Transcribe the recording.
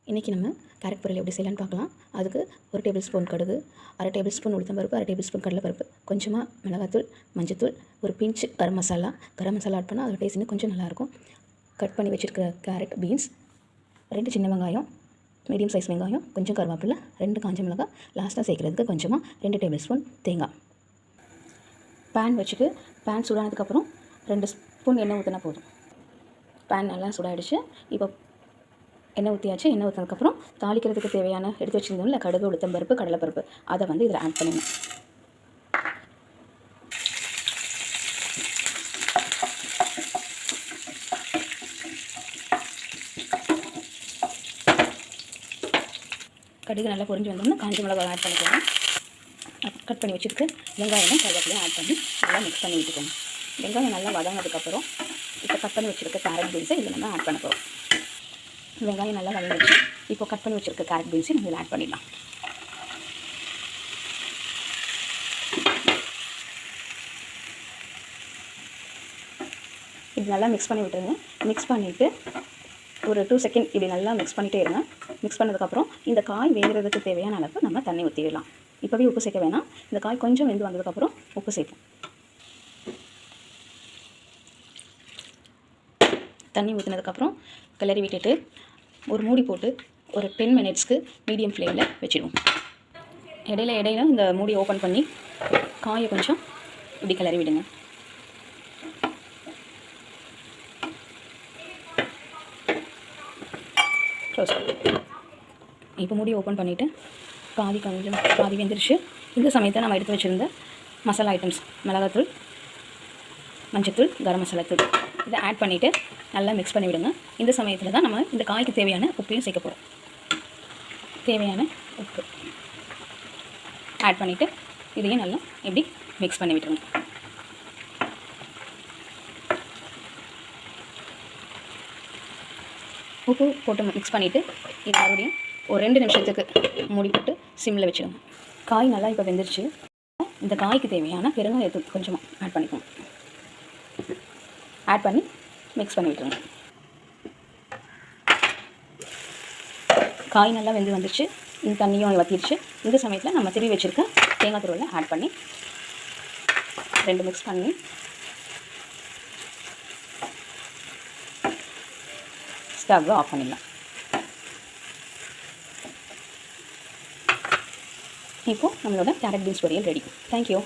இன்றைக்கி நம்ம கேரட் பொரியல் எப்படி செய்யலான்னு பார்க்கலாம். அதுக்கு 1 டேபிள் ஸ்பூன் கடுகு, 1/2 டேபிள் ஸ்பூன் உளுத்தம்பருப்பு, 1/2 டேபிள் ஸ்பூன் கடலைப்பருப்பு, கொஞ்சமாக மிளகாத்தூள், மஞ்சத்தூள், ஒரு பிஞ்ச் கரம் மசாலா ஆட் பண்ணால் அதோட டேஸ்ட் இன்னும் கொஞ்சம் நல்லாயிருக்கும். கட் பண்ணி வச்சுருக்கிற கேரட், பீன்ஸ், 2 சின்ன வெங்காயம், மீடியம் சைஸ் வெங்காயம், கொஞ்சம் கருவேப்பிலை, 2 காஞ்ச மிளகாய், லாஸ்ட்டாக சேர்க்குறதுக்கு கொஞ்சமாக 2 டேபிள் ஸ்பூன் தேங்காய். பேன் வச்சுட்டு பேன் சூடானதுக்கப்புறம் 2 ஸ்பூன் எண்ணெய் ஊற்றினா போதும். பேன் நல்லா சூடாகிடுச்சு. இப்போ எண்ணெய் ஊற்றியாச்சு. எண்ணெய் ஊற்றினதுக்கப்புறம் தாளிக்கிறதுக்கு தேவையான எடுத்து வச்சுருந்தோம் இல்லை கடுகு, உளுத்தம்பருப்பு, கடலைப்பருப்பு, அதை வந்து இதில் ஆட் பண்ணிடணும். கடுகு நல்லா பொரிஞ்சு வந்தோம்னா காஞ்ச மிளகாய் ஆட் பண்ணிக்கணும். கட் பண்ணி வச்சுருக்கு வெங்காயமும் கருவேப்பிலையும் ஆட் பண்ணி நல்லா மிக்ஸ் பண்ணி விட்டுக்கணும். வெங்காயம் நல்லா வதங்கினதுக்கப்புறம் இப்போ கட் பண்ணி வச்சுருக்க கேரட் பீன்ஸை இதில் நம்ம ஆட் பண்ண போகிறோம். வெங்காயம் நல்லா வதங்கிடுச்சு. இப்போ கட் பண்ணி வச்சுருக்க கேரட் பீன்ஸை நம்ம இதில் ஆட் பண்ணிடலாம். இது நல்லா மிக்ஸ் பண்ணி விட்டுருங்க. மிக்ஸ் பண்ணிவிட்டு ஒரு 2 செகண்ட் இப்படி நல்லா மிக்ஸ் பண்ணிகிட்டே இருங்க. மிக்ஸ் பண்ணதுக்கப்புறம் இந்த காய் வேகிறதுக்கு தேவையான அளவுக்கு நம்ம தண்ணி ஊற்றிடலாம். இப்போவே உப்பு சேர்க்க வேணாம். இந்த காய் கொஞ்சம் வெந்து வந்ததுக்கப்புறம் உப்பு சேர்ப்போம். தண்ணி ஊற்றினதுக்கப்புறம் கிளறி விட்டுட்டு ஒரு மூடி போட்டு ஒரு 10 மினிட்ஸ்க்கு மீடியம் ஃப்ளேமில் வச்சுடுவோம். இடையில இந்த மூடியை ஓப்பன் பண்ணி காயை கொஞ்சம் இப்படி கிளறி விடுங்க. இப்போ மூடியை ஓப்பன் பண்ணிவிட்டு பாதி வெந்துருச்சு. இந்த சமயத்தை நம்ம எடுத்து வச்சுருந்த மசாலா ஐட்டம்ஸ் மிளகாத்தூள், மஞ்சத்தூள், கரம் மசாலா தூள் இதை ஆட் பண்ணிவிட்டு நல்லா மிக்ஸ் பண்ணி விடுங்க. இந்த சமயத்தில் தான் நம்ம இந்த காய்க்கு தேவையான உப்பையும் சேர்க்க போகிறோம். தேவையான உப்பு ஆட் பண்ணிவிட்டு இதையும் நல்லா இப்படி மிக்ஸ் பண்ணி விட்டுருங்க. உப்பு போட்டு மிக்ஸ் பண்ணிவிட்டு இது மறுபடியும் ஒரு 2 நிமிஷத்துக்கு மூடி போட்டு சிம்மில் வச்சுடுங்க. காய் நல்லா இப்போ வெந்துருச்சு. இந்த காய்க்கு தேவையான பெருங்காயத்தூள் கொஞ்சமாக ஆட் பண்ணிக்கோங்க. ஆட் பண்ணி மிக்ஸ் பண்ணி விட்டுருங்க. காய் நல்லா வெந்து வந்துருச்சு. இந்த தண்ணியும் வற்றிடுச்சு. இந்த சமயத்தில் நம்ம திருவி வச்சுருக்க தேங்காய் துருவலை ஆட் பண்ணி 2 மிக்ஸ் பண்ணி ஸ்டவ்வை ஆஃப் பண்ணிடலாம். இப்போது நம்மளோட கேரட் பீன்ஸ் பொரியல் ரெடி. தேங்க்யூ.